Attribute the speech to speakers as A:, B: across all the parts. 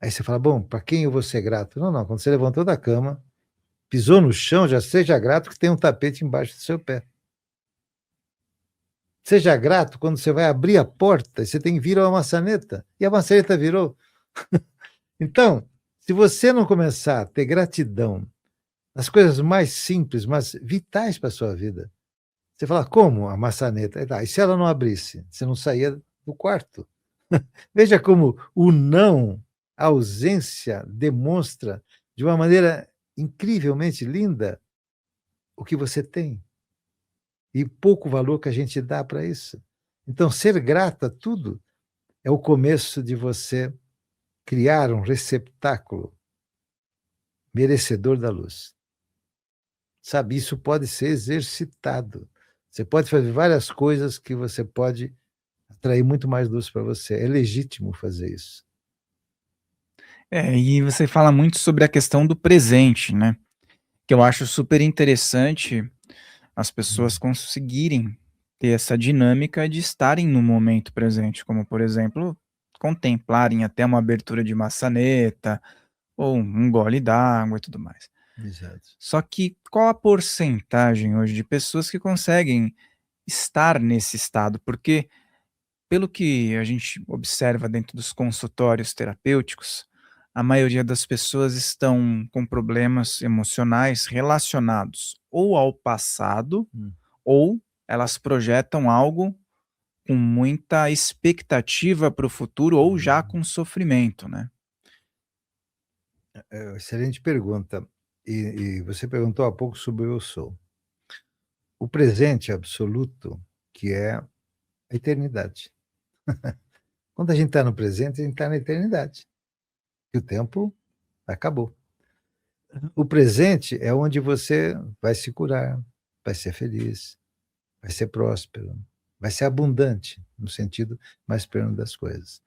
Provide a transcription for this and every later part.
A: Aí você fala, bom, para quem eu vou ser grato? Não, não, quando você levantou da cama, pisou no chão, já seja grato que tem um tapete embaixo do seu pé. Seja grato quando você vai abrir a porta e você tem que virar uma maçaneta. E a maçaneta virou. Então, se você não começar a ter gratidão nas coisas mais simples, mas vitais para a sua vida, você fala, como a maçaneta? E se ela não abrisse? Você não saía do quarto. Veja como o não, a ausência, demonstra de uma maneira incrivelmente linda o que você tem e pouco valor que a gente dá para isso. Então, ser grato a tudo é o começo de você criar um receptáculo merecedor da luz. Sabe, isso pode ser exercitado. Você pode fazer várias coisas que você pode atrair muito mais luz para você. É legítimo fazer isso.
B: E você fala muito sobre a questão do presente, né, que eu acho super interessante as pessoas
A: Hum.
B: conseguirem ter essa dinâmica de estarem no momento presente, como, por exemplo, contemplarem até uma abertura de maçaneta ou um gole d'água e tudo mais.
A: Exato.
B: Só que qual a porcentagem hoje de pessoas que conseguem estar nesse estado? Porque, pelo que a gente observa dentro dos consultórios terapêuticos, a maioria das pessoas estão com problemas emocionais relacionados ou ao passado,
A: Hum.
B: ou elas projetam algo com muita expectativa para o futuro ou já
A: Hum.
B: com sofrimento, né.
A: Excelente pergunta. E você perguntou há pouco sobre o eu sou. O presente absoluto, que é a eternidade. Quando a gente está no presente, a gente está na eternidade. E o tempo acabou. O presente é onde você vai se curar, vai ser feliz, vai ser próspero, vai ser abundante, no sentido mais pleno das coisas.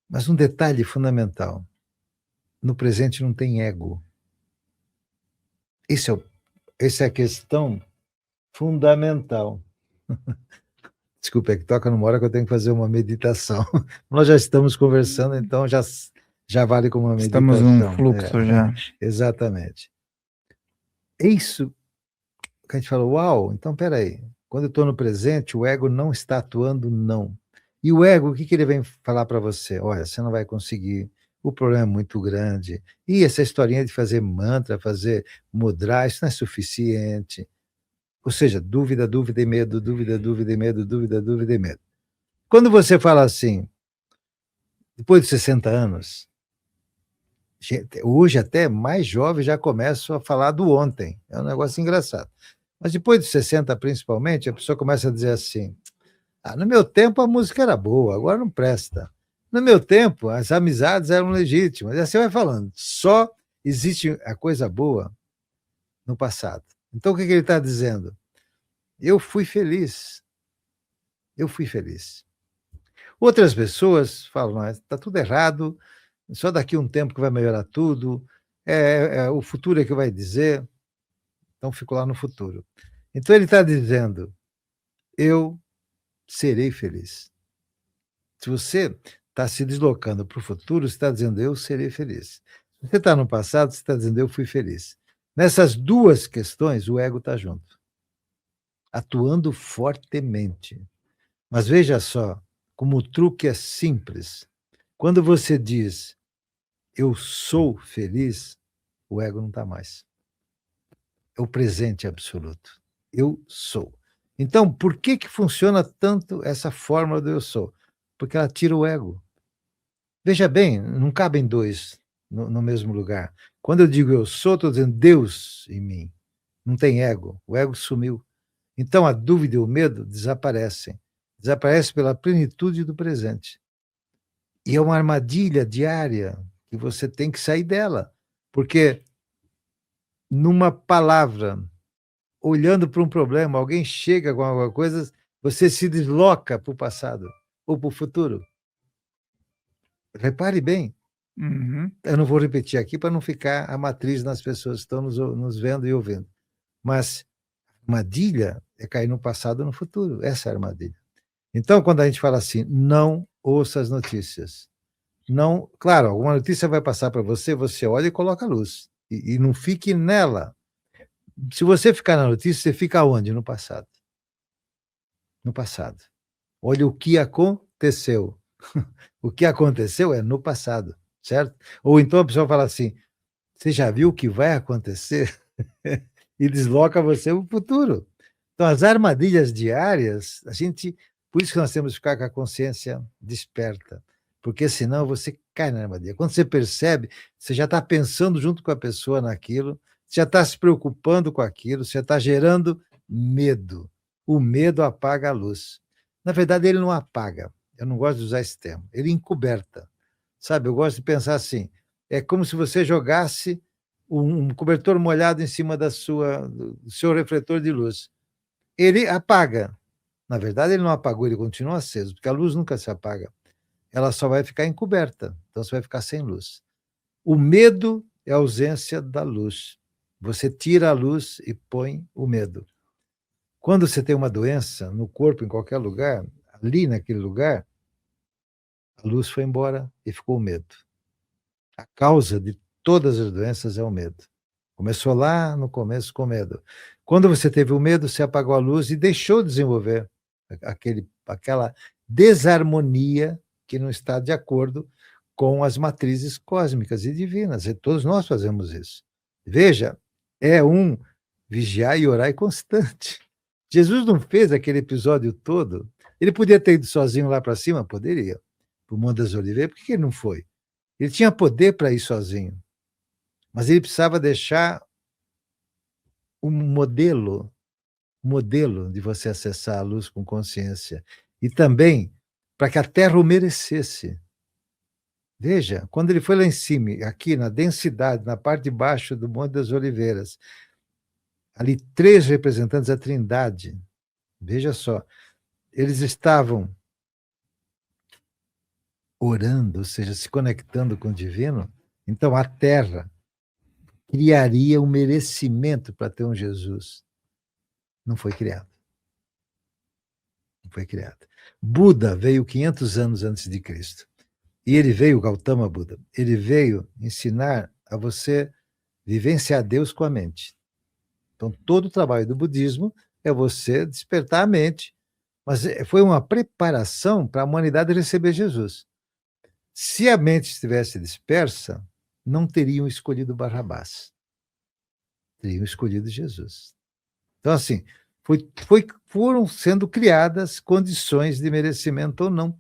A: Mas um detalhe fundamental: no presente não tem ego. Esse é o essa é a questão fundamental. Desculpa, é que toca numa hora que eu tenho que fazer uma meditação. Nós já estamos conversando, então já vale como uma
B: Estamos num
A: meditação.
B: fluxo já.
A: Exatamente. É isso que a gente fala: "Uau, então espera aí, quando eu estou no presente, o ego não está atuando, não". E o ego, o que que ele vem falar para você? "Olha, você não vai conseguir, o problema é muito grande. E essa historinha de fazer mantra, fazer mudra, isso não é suficiente". Ou seja, dúvida, dúvida e medo, dúvida, dúvida e medo, dúvida, dúvida e medo. Quando você fala assim, depois de 60 anos, hoje até mais jovens já começam a falar do ontem, é um negócio engraçado. Mas depois de 60 principalmente, a pessoa começa a dizer assim: "Ah, no meu tempo a música era boa, agora não presta. No meu tempo as amizades eram legítimas", e assim vai falando. Só existe a coisa boa no passado. Então o que que ele está dizendo? Eu fui feliz, eu fui feliz. Outras pessoas falam: "Mas está tudo errado, só daqui a um tempo que vai melhorar tudo, o futuro é que vai dizer", então fico lá no futuro. Então ele está dizendo: "Eu serei feliz". Se você está se deslocando para o futuro, você está dizendo: "Eu serei feliz". Se você está no passado, você está dizendo: "Eu fui feliz". Nessas 2 questões, o ego está junto, atuando fortemente. Mas veja só, como o truque é simples. Quando você diz: "Eu sou feliz", o ego não está mais. É o presente absoluto. Eu sou. Então, por que que funciona tanto essa fórmula do eu sou? Porque ela tira o ego. Veja bem, não cabem 2 no mesmo lugar. Quando eu digo eu sou, estou dizendo Deus em mim. Não tem ego, o ego sumiu. Então a dúvida e o medo desaparecem. Desaparece pela plenitude do presente. E é uma armadilha diária que você tem que sair dela, porque numa palavra, olhando para um problema, alguém chega com alguma coisa, você se desloca para o passado ou para o futuro. Repare bem,
B: Uhum.
A: eu não vou repetir aqui para não ficar a matriz nas pessoas que estão nos vendo e ouvindo, mas armadilha é cair no passado ou no futuro, essa é a armadilha. Então, quando a gente fala assim: "Não ouça as notícias", Não, claro, alguma notícia vai passar para você, você olha e coloca a luz. E não fique nela. Se você ficar na notícia, você fica onde? No passado. No passado. Olha o que aconteceu. O que aconteceu é no passado, certo? Ou então a pessoa fala assim: você já viu o que vai acontecer? E desloca você para o futuro. Então, as armadilhas diárias, por isso que nós temos que ficar com a consciência desperta, porque senão você cai na armadilha. Quando você percebe, você já está pensando junto com a pessoa naquilo, já está se preocupando com aquilo, você está gerando medo. O medo apaga a luz. Na verdade, ele não apaga. Eu não gosto de usar esse termo. Ele encoberta. Sabe, eu gosto de pensar assim, é como se você jogasse um cobertor molhado em cima do seu refletor de luz. Ele apaga. Na verdade, ele não apagou, ele continua aceso, porque a luz nunca se apaga. Ela só vai ficar encoberta, então você vai ficar sem luz. O medo é a ausência da luz. Você tira a luz e põe o medo. Quando você tem uma doença no corpo, em qualquer lugar, ali naquele lugar, a luz foi embora e ficou o medo. A causa de todas as doenças é o medo. Começou lá no começo com medo. Quando você teve o medo, você apagou a luz e deixou de desenvolver aquela desarmonia que não está de acordo com as matrizes cósmicas e divinas. E todos nós fazemos isso. Veja, é um vigiar e orar constante. Jesus não fez aquele episódio todo. Ele podia ter ido sozinho lá para cima? Poderia. Para o Monte das Oliveiras. Por que ele não foi? Ele tinha poder para ir sozinho. Mas ele precisava deixar um modelo de você acessar a luz com consciência. E também para que a Terra o merecesse. Veja, quando ele foi lá em cima, aqui na densidade, na parte de baixo do Monte das Oliveiras, ali 3 representantes da Trindade, veja só, eles estavam orando, ou seja, se conectando com o divino, então a Terra criaria um merecimento para ter um Jesus. Não foi criado. Não foi criado. Buda veio 500 anos antes de Cristo. E ele veio, Gautama Buda, ele veio ensinar a você vivenciar Deus com a mente. Então, todo o trabalho do budismo é você despertar a mente. Mas foi uma preparação para a humanidade receber Jesus. Se a mente estivesse dispersa, não teriam escolhido Barrabás. Teriam escolhido Jesus. Então, assim, foram sendo criadas condições de merecimento ou não.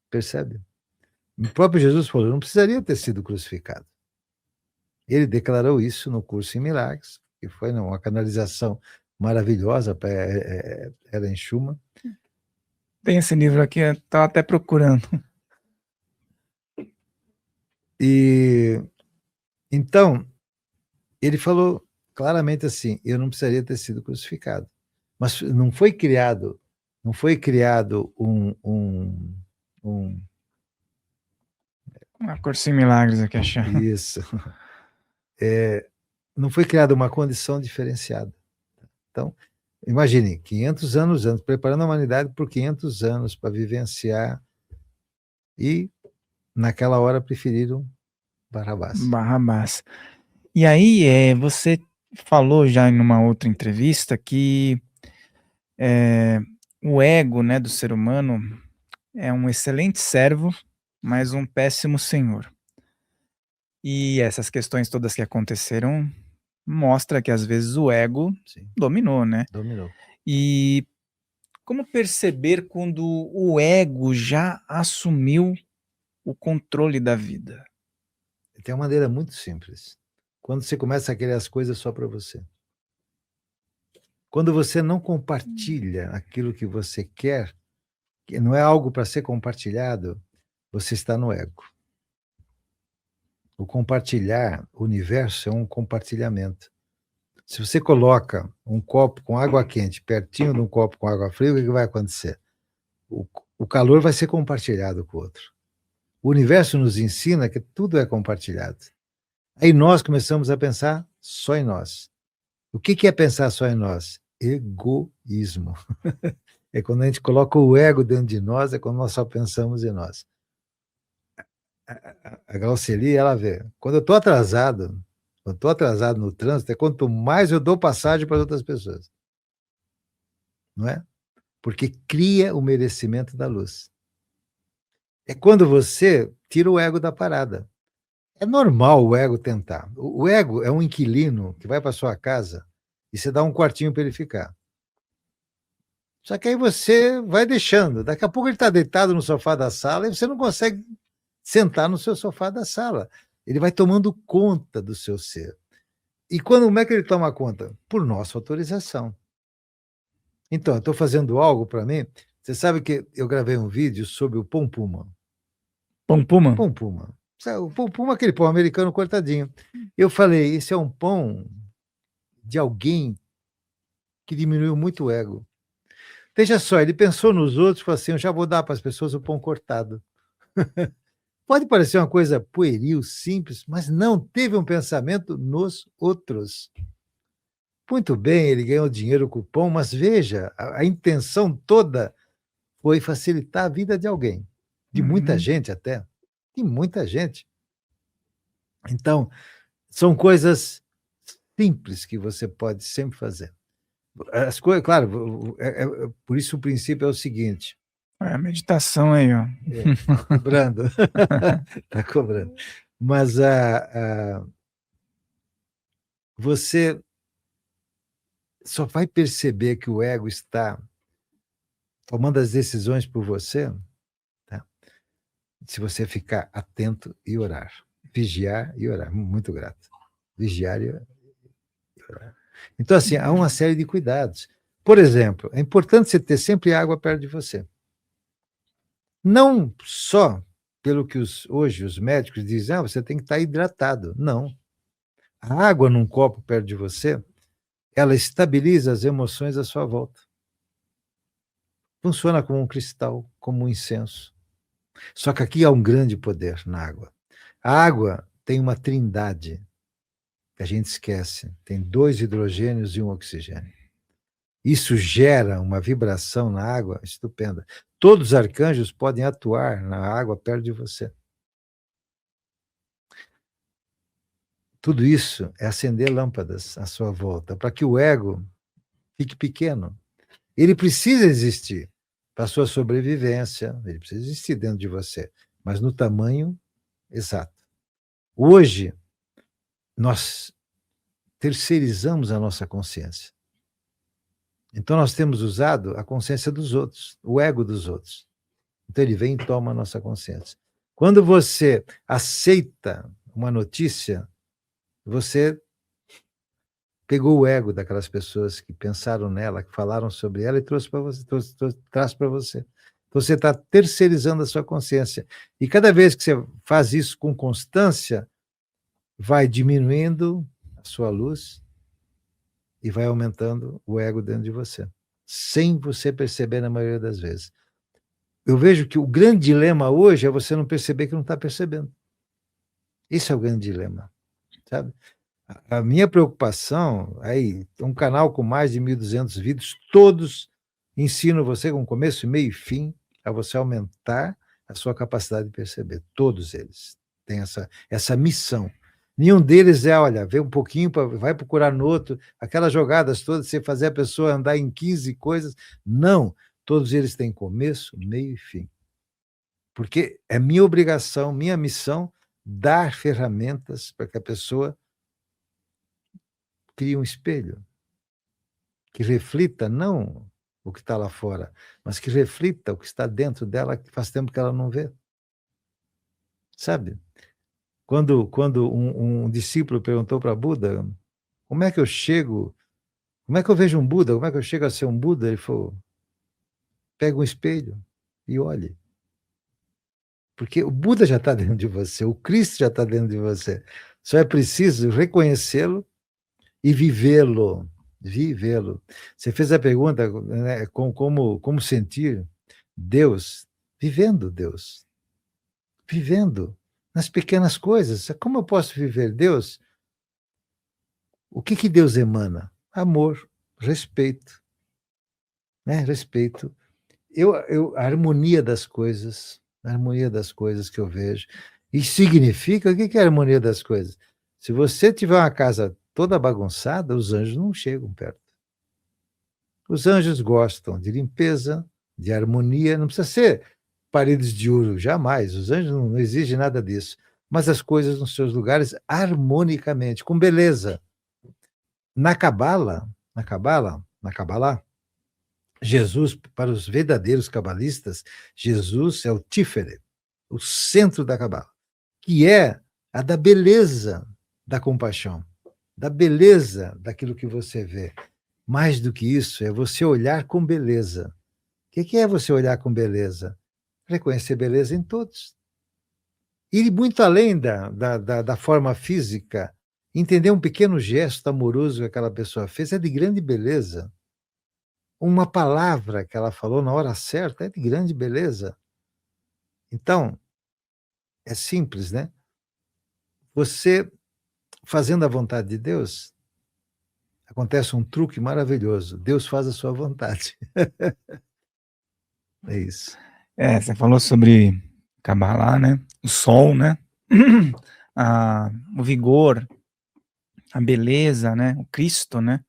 A: Percebe? O próprio Jesus falou, não precisaria ter sido crucificado. Ele declarou isso no curso em Milagres, que foi uma canalização maravilhosa para Ellen Schumann.
B: Tem esse livro aqui, eu estava até procurando.
A: E então, ele falou claramente assim, eu não precisaria ter sido crucificado. Mas não foi criado
B: Uma Curso em Milagres aqui achando.
A: isso. Não foi criada uma condição diferenciada. Então, imagine, 500 anos antes, preparando a humanidade por 500 anos para vivenciar, e naquela hora preferiram Barrabás.
B: Barrabás. E aí, você falou já em uma outra entrevista que o ego, né, do ser humano é um excelente servo, mas um péssimo senhor. E essas questões todas que aconteceram mostra que às vezes o ego
A: Sim,
B: dominou, né?
A: dominou.
B: E como perceber quando o ego já assumiu o controle da vida?
A: Tem uma maneira muito simples. Quando você começa a querer as coisas só para você. Quando você não compartilha aquilo que você quer, que não é algo para ser compartilhado, você está no ego. O compartilhar, o universo é um compartilhamento. Se você coloca um copo com água quente pertinho de um copo com água fria, o que vai acontecer? O calor vai ser compartilhado com o outro. O universo nos ensina que tudo é compartilhado. Aí nós começamos a pensar só em nós. O que é pensar só em nós? Egoísmo. É quando a gente coloca o ego dentro de nós, é quando nós só pensamos em nós. A Glauceli, ela vê, quando eu estou atrasado no trânsito, é quanto mais eu dou passagem para outras pessoas, não é? Porque cria o merecimento da luz. É quando você tira o ego da parada. É normal o ego tentar. O ego é um inquilino que vai para sua casa e você dá um quartinho para ele ficar. Só que aí você vai deixando. Daqui a pouco ele está deitado no sofá da sala e você não consegue sentar no seu sofá da sala. Ele vai tomando conta do seu ser. E como é que ele toma conta? Por nossa autorização. Então, eu estou fazendo algo para mim. Você sabe que eu gravei um vídeo sobre o Pom Puma.
B: Pão Puma?
A: Pom Puma. O Pom Puma é aquele pão americano cortadinho. Eu falei, esse é um pão de alguém que diminuiu muito o ego. Veja só, ele pensou nos outros e falou assim, eu já vou dar para as pessoas o pão cortado. Pode parecer uma coisa pueril, simples, mas não teve um pensamento nos outros. Muito bem, ele ganhou dinheiro com o pão, mas veja, a intenção toda foi facilitar a vida de alguém, de muita gente até, de muita gente. Então, são coisas simples que você pode sempre fazer. As coisas, claro, por isso o princípio é o seguinte.
B: É a meditação aí, ó.
A: Tá cobrando. Tá cobrando. Mas você só vai perceber que o ego está tomando as decisões por você, tá? Se você ficar atento e orar. Vigiar e orar. Muito grato. Vigiar e orar. Então, assim, há uma série de cuidados. Por exemplo, é importante você ter sempre água perto de você. Não só pelo que hoje os médicos dizem, você tem que estar hidratado. Não. A água num copo perto de você, ela estabiliza as emoções à sua volta. Funciona como um cristal, como um incenso. Só que aqui há um grande poder na água. A água tem uma trindade que a gente esquece. Tem 2 hidrogênios e 1 oxigênio. Isso gera uma vibração na água estupenda. Todos os arcanjos podem atuar na água perto de você. Tudo isso é acender lâmpadas à sua volta, para que o ego fique pequeno. Ele precisa existir para a sua sobrevivência, ele precisa existir dentro de você, mas no tamanho exato. Hoje, nós terceirizamos a nossa consciência. Então, nós temos usado a consciência dos outros, o ego dos outros. Então, ele vem e toma a nossa consciência. Quando você aceita uma notícia, você pegou o ego daquelas pessoas que pensaram nela, que falaram sobre ela e trouxe para você, traz para você. Então, você está terceirizando a sua consciência. E cada vez que você faz isso com constância, vai diminuindo a sua luz e vai aumentando o ego dentro de você, sem você perceber na maioria das vezes. Eu vejo que o grande dilema hoje é você não perceber que não está percebendo. Esse é o grande dilema, sabe? A minha preocupação, aí, um canal com mais de 1.200 vídeos, todos ensinam você com começo, meio e fim, a você aumentar a sua capacidade de perceber. Todos eles têm essa missão. Nenhum deles é, olha, vê um pouquinho, vai procurar no outro, aquelas jogadas todas, você fazer a pessoa andar em 15 coisas. Não, todos eles têm começo, meio e fim. Porque é minha obrigação, minha missão, dar ferramentas para que a pessoa crie um espelho que reflita não o que está lá fora, mas que reflita o que está dentro dela, que faz tempo que ela não vê. Sabe? Quando um discípulo perguntou para Buda, como é que eu chego, como é que eu vejo um Buda, como é que eu chego a ser um Buda? Ele falou, pega um espelho e olhe. Porque o Buda já está dentro de você, o Cristo já está dentro de você. Só é preciso reconhecê-lo e vivê-lo. Vivê-lo. Você fez a pergunta, né, como sentir Deus? Vivendo Deus. Vivendo nas pequenas coisas. Como eu posso viver Deus? O que Deus emana? Amor, respeito. Né? Respeito. A harmonia das coisas que eu vejo. E significa, o que é a harmonia das coisas? Se você tiver uma casa toda bagunçada, os anjos não chegam perto. Os anjos gostam de limpeza, de harmonia, não precisa ser paredes de ouro, jamais. Os anjos não exigem nada disso. Mas as coisas nos seus lugares harmonicamente, com beleza. Na Cabala, Jesus, para os verdadeiros cabalistas, Jesus é o Tiferet, o centro da Cabala, que é a da beleza da compaixão, da beleza daquilo que você vê. Mais do que isso, é você olhar com beleza. O que é você olhar com beleza? Reconhecer beleza em todos. Ir muito além da forma física, entender um pequeno gesto amoroso que aquela pessoa fez é de grande beleza. Uma palavra que ela falou na hora certa é de grande beleza. Então, é simples, né? Você, fazendo a vontade de Deus, acontece um truque maravilhoso. Deus faz a sua vontade. É isso.
B: Você falou sobre Kabbalah, né? O sol, né? O vigor, a beleza, né? O Cristo, né?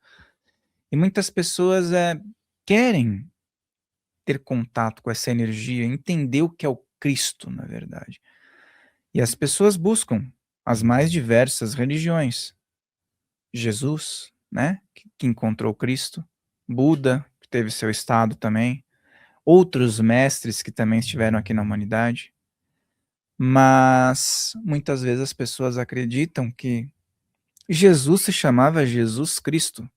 B: E muitas pessoas querem ter contato com essa energia, entender o que é o Cristo, na verdade. E as pessoas buscam as mais diversas religiões. Jesus, né? Que encontrou Cristo. Buda, que teve seu estado também. Outros mestres que também estiveram aqui na humanidade. Mas muitas vezes as pessoas acreditam que Jesus se chamava Jesus Cristo,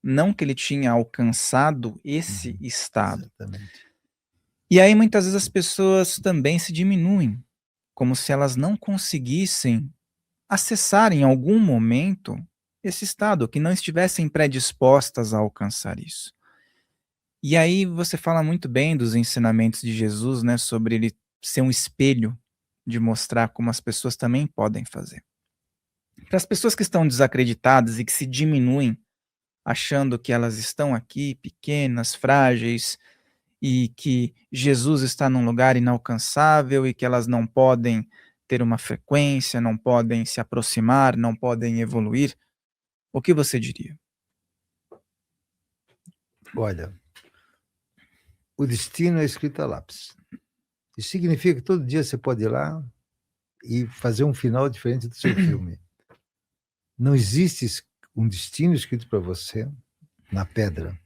B: não que ele tinha alcançado esse estado.
A: Exatamente.
B: E aí muitas vezes as pessoas também se diminuem, como se elas não conseguissem acessar em algum momento esse estado, que não estivessem predispostas a alcançar isso. E aí você fala muito bem dos ensinamentos de Jesus, né, sobre ele ser um espelho de mostrar como as pessoas também podem fazer. Para as pessoas que estão desacreditadas e que se diminuem, achando que elas estão aqui pequenas, frágeis, e que Jesus está num lugar inalcançável e que elas não podem ter uma frequência, não podem se aproximar, não podem evoluir, o que você diria?
A: Olha, o destino é escrito a lápis. Isso significa que todo dia você pode ir lá e fazer um final diferente do seu filme. Não existe um destino escrito para você na pedra.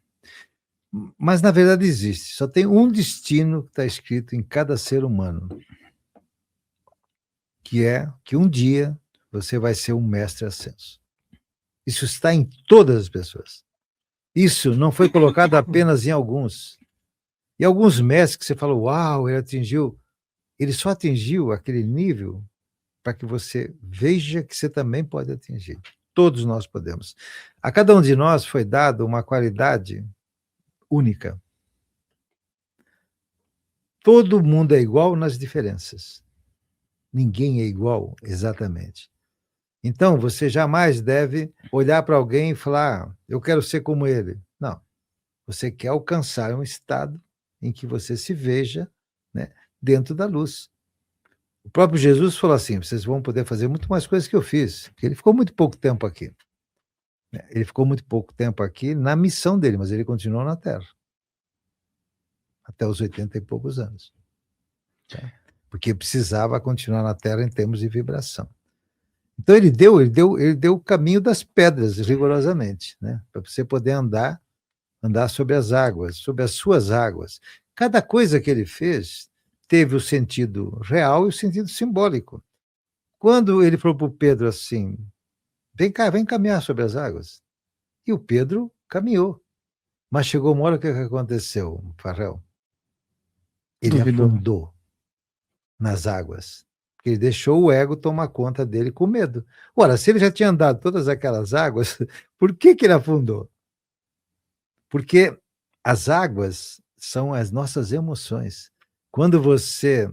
A: Mas, na verdade, existe. Só tem um destino que está escrito em cada ser humano, que é que um dia você vai ser um mestre ascenso. Isso está em todas as pessoas. Isso não foi colocado apenas em alguns. E alguns mestres que você falou, uau, ele só atingiu aquele nível para que você veja que você também pode atingir. Todos nós podemos. A cada um de nós foi dado uma qualidade única. Todo mundo é igual nas diferenças. Ninguém é igual exatamente. Então, você jamais deve olhar para alguém e falar, eu quero ser como ele. Não. Você quer alcançar um estado em que você se veja, né, dentro da luz. O próprio Jesus falou assim, vocês vão poder fazer muito mais coisas que eu fiz, porque ele ficou muito pouco tempo aqui. Ele ficou muito pouco tempo aqui na missão dele, mas ele continuou na Terra. Até os 80 e poucos anos. Tá? Porque precisava continuar na Terra em termos de vibração. Então ele deu o caminho das pedras, rigorosamente, né? Para você poder andar sobre as águas, sobre as suas águas. Cada coisa que ele fez teve o sentido real e o sentido simbólico. Quando ele falou para o Pedro assim, vem cá, vem caminhar sobre as águas. E o Pedro caminhou. Mas chegou uma hora, o que aconteceu, Farrell? Ele
B: Duvidou.
A: afundou nas águas. Ele deixou o ego tomar conta dele com medo. Ora, se ele já tinha andado todas aquelas águas, por que ele afundou? Porque as águas são as nossas emoções. Quando você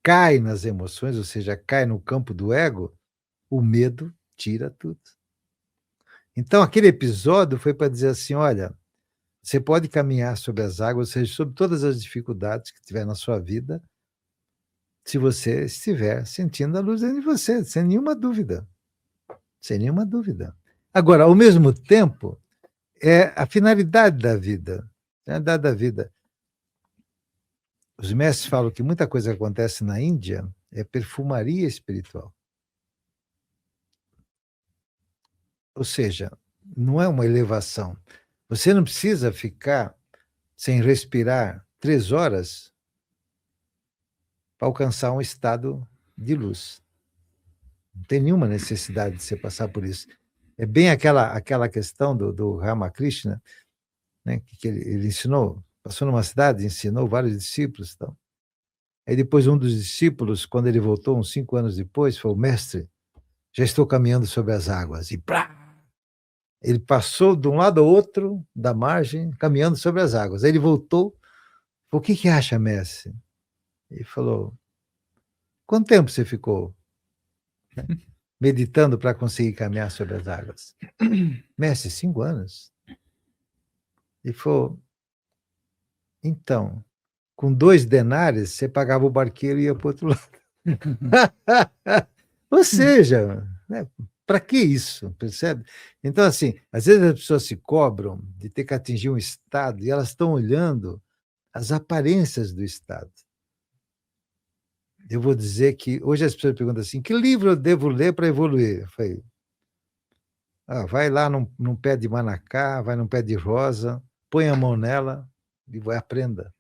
A: cai nas emoções, ou seja, cai no campo do ego, o medo tira tudo. Então, aquele episódio foi para dizer assim, olha, você pode caminhar sobre as águas, ou seja, sobre todas as dificuldades que tiver na sua vida, se você estiver sentindo a luz dentro de você, sem nenhuma dúvida. Sem nenhuma dúvida. Agora, ao mesmo tempo, é a finalidade da vida. A finalidade da vida. Os mestres falam que muita coisa que acontece na Índia é perfumaria espiritual. Ou seja, não é uma elevação. Você não precisa ficar sem respirar 3 horas para alcançar um estado de luz. Não tem nenhuma necessidade de você passar por isso. É bem aquela questão do Ramakrishna, né, que ele ensinou, passou numa cidade, ensinou vários discípulos. Então. Aí depois um dos discípulos, quando ele voltou, uns 5 anos depois, falou: mestre, já estou caminhando sobre as águas. E plá! Ele passou de um lado ao outro da margem, caminhando sobre as águas. Aí ele voltou, falou: o que acha, mestre? Ele falou: quanto tempo você ficou meditando para conseguir caminhar sobre as águas? Mestre, 5 anos. Ele falou: então, com 2 denários, você pagava o barqueiro e ia para o outro lado. Ou seja, né, para que isso, percebe? Então, assim, às vezes as pessoas se cobram de ter que atingir um estado e elas estão olhando as aparências do estado. Eu vou dizer que hoje as pessoas perguntam assim: que livro eu devo ler para evoluir? Eu falei: vai lá num pé de manacá, vai num pé de rosa, põe a mão nela e aprenda.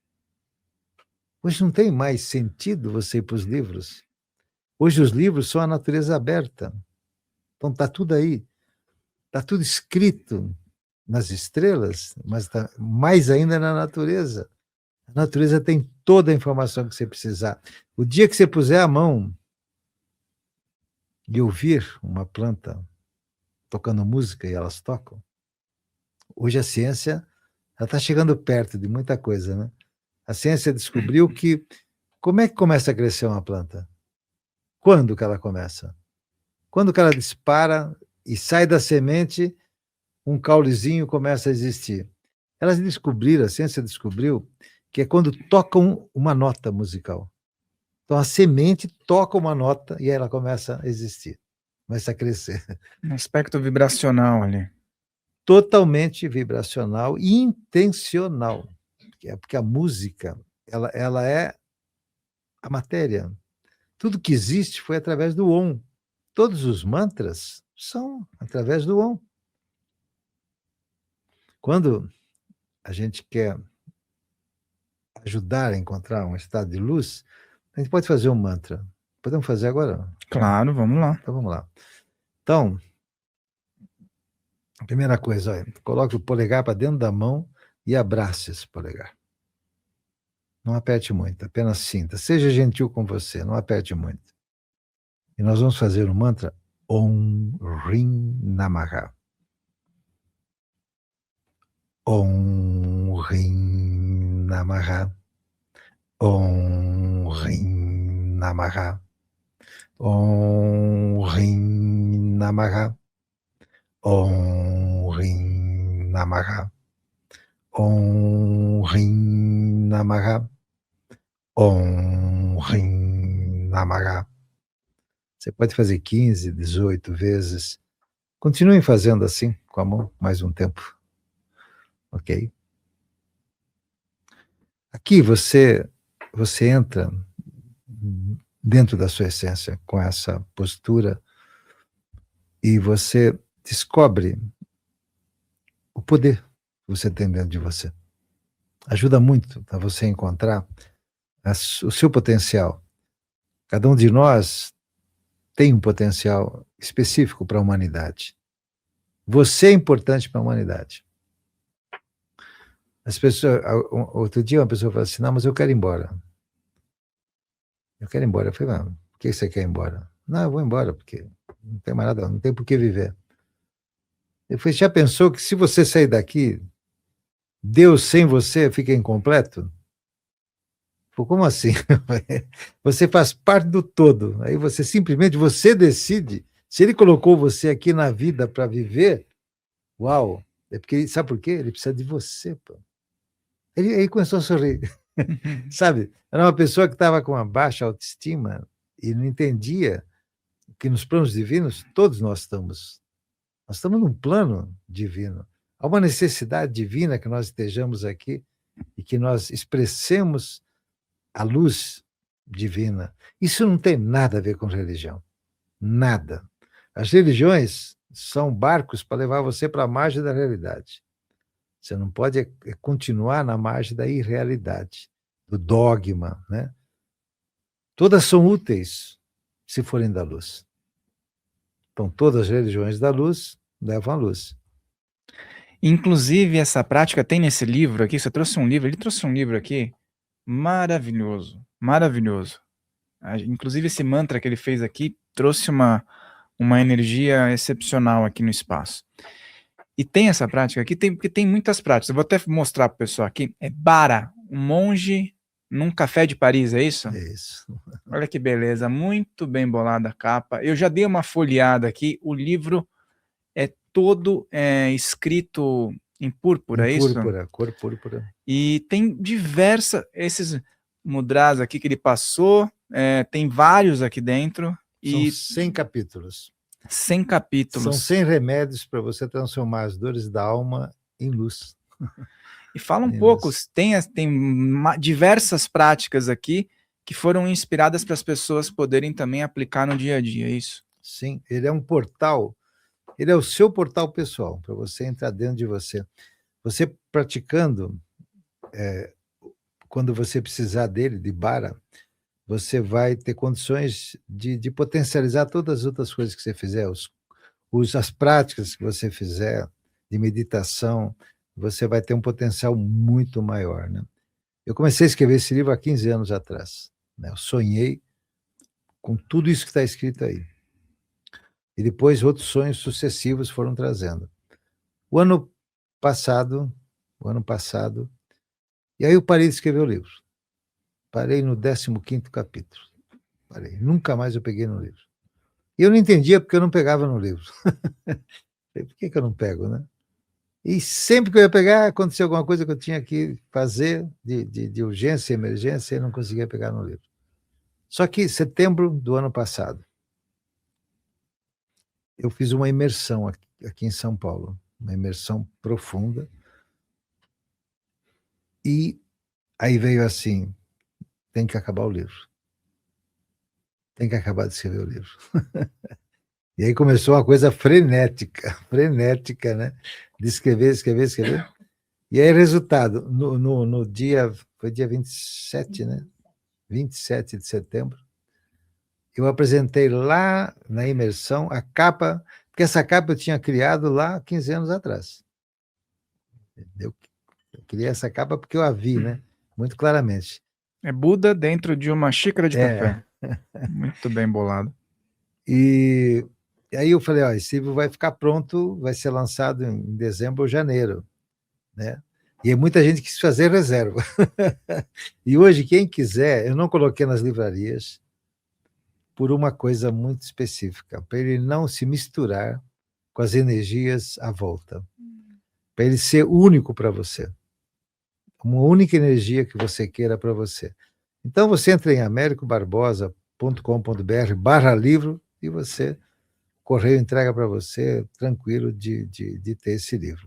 A: Hoje não tem mais sentido você ir para os livros. Hoje os livros são a natureza aberta. Então está tudo aí. Está tudo escrito nas estrelas, mas está mais ainda na natureza. A natureza tem toda a informação que você precisar. O dia que você puser a mão e ouvir uma planta tocando música, e elas tocam, hoje a ciência está chegando perto de muita coisa, né? A ciência descobriu que como é que começa a crescer uma planta? Quando que ela começa? Quando que ela dispara e sai da semente, um caulezinho começa a existir. Elas descobriram, a ciência descobriu, que é quando tocam uma nota musical. Então a semente toca uma nota e aí ela começa a existir, começa a crescer.
B: Um aspecto vibracional ali.
A: Totalmente vibracional e intencional. Porque a música, ela é a matéria. Tudo que existe foi através do Om. Todos os mantras são através do Om. Quando a gente quer ajudar a encontrar um estado de luz, a gente pode fazer um mantra. Podemos fazer agora?
B: Claro, vamos lá.
A: Então vamos lá. Então, a primeira coisa, olha, coloque o polegar para dentro da mão e abrace esse polegar. Não aperte muito, apenas sinta. Seja gentil com você, não aperte muito. E nós vamos fazer o mantra Om Rim Namaha. Om Rim Namaha. Om Rim Namaha. Om Rim Namaha. Om Rim Namaha. Om Rim Namaha. Om Rim Namaha. Você pode fazer 15, 18 vezes. Continuem fazendo assim, com a mão, mais um tempo. Ok? Aqui você entra dentro da sua essência com essa postura e você descobre o poder que você tem dentro de você. Ajuda muito a você encontrar o seu potencial. Cada um de nós tem um potencial específico para a humanidade. Você é importante para a humanidade. As pessoas, outro dia uma pessoa falou assim: não, mas eu quero ir embora. Eu quero ir embora. Eu falei: não, por que você quer ir embora? Não, eu vou embora, porque não tem mais nada, não tem por que viver. Eu falei: já pensou que se você sair daqui, Deus sem você fica incompleto? Falei: como assim? Você faz parte do todo. Aí você simplesmente, você decide. Se ele colocou você aqui na vida para viver, uau! É porque, sabe por quê? Ele precisa de você, pô. Ele começou a sorrir. Sabe? Era uma pessoa que estava com uma baixa autoestima e não entendia que nos planos divinos todos nós estamos. Nós estamos num plano divino. Há uma necessidade divina que nós estejamos aqui e que nós expressemos a luz divina. Isso não tem nada a ver com religião. Nada. As religiões são barcos para levar você para a margem da realidade. Você não pode continuar na margem da irrealidade, do dogma, né? Todas são úteis se forem da luz. Então, todas as religiões da luz levam à luz.
B: Inclusive, essa prática tem nesse livro aqui, você trouxe um livro, ele trouxe um livro aqui, maravilhoso, maravilhoso. Inclusive, esse mantra que ele fez aqui trouxe uma energia excepcional aqui no espaço. E tem essa prática aqui, porque tem muitas práticas. Eu vou até mostrar para o pessoal aqui. É Bara, um monge num café de Paris, é isso?
A: É isso.
B: Olha que beleza, muito bem bolada a capa. Eu já dei uma folheada aqui, o livro é todo escrito em púrpura, é isso?
A: Púrpura, cor púrpura.
B: E tem esses mudras aqui que ele passou, tem vários aqui dentro.
A: São 100 capítulos.
B: 100 capítulos.
A: São 100 remédios para você transformar as dores da alma em luz.
B: E fala um pouco, tem diversas práticas aqui que foram inspiradas para as pessoas poderem também aplicar no dia a dia, é isso?
A: Sim, ele é um portal, ele é o seu portal pessoal, para você entrar dentro de você. Você praticando, quando você precisar dele, de Bara, você vai ter condições de potencializar todas as outras coisas que você fizer, as práticas que você fizer de meditação, você vai ter um potencial muito maior, né? Eu comecei a escrever esse livro há 15 anos atrás, né? Eu sonhei com tudo isso que está escrito aí. E depois outros sonhos sucessivos foram trazendo. O ano passado, e aí eu parei de escrever o livro. Parei no 15º capítulo. Parei. Nunca mais eu peguei no livro. E eu não entendia porque eu não pegava no livro. Por que eu não pego, né? E sempre que eu ia pegar, acontecia alguma coisa que eu tinha que fazer de urgência, emergência, e eu não conseguia pegar no livro. Só que setembro do ano passado, eu fiz uma imersão aqui em São Paulo, uma imersão profunda. E aí veio assim, tem que acabar o livro. Tem que acabar de escrever o livro. E aí começou uma coisa frenética, né? De escrever. E aí, resultado, no dia, foi dia 27, né? 27 de setembro, eu apresentei lá na imersão a capa, porque essa capa eu tinha criado lá 15 anos atrás. Eu criei essa capa porque eu a vi, né? Muito claramente.
B: É Buda dentro de uma xícara de café. Muito bem bolado.
A: E aí eu falei, esse livro vai ficar pronto, vai ser lançado em dezembro ou janeiro, né? E muita gente quis fazer reserva. E hoje, quem quiser, eu não coloquei nas livrarias por uma coisa muito específica, para ele não se misturar com as energias à volta, para ele ser único para você, uma única energia que você queira para você. Então, você entra em americobarbosa.com.br/livro e você, o correio entrega para você, tranquilo de ter esse livro.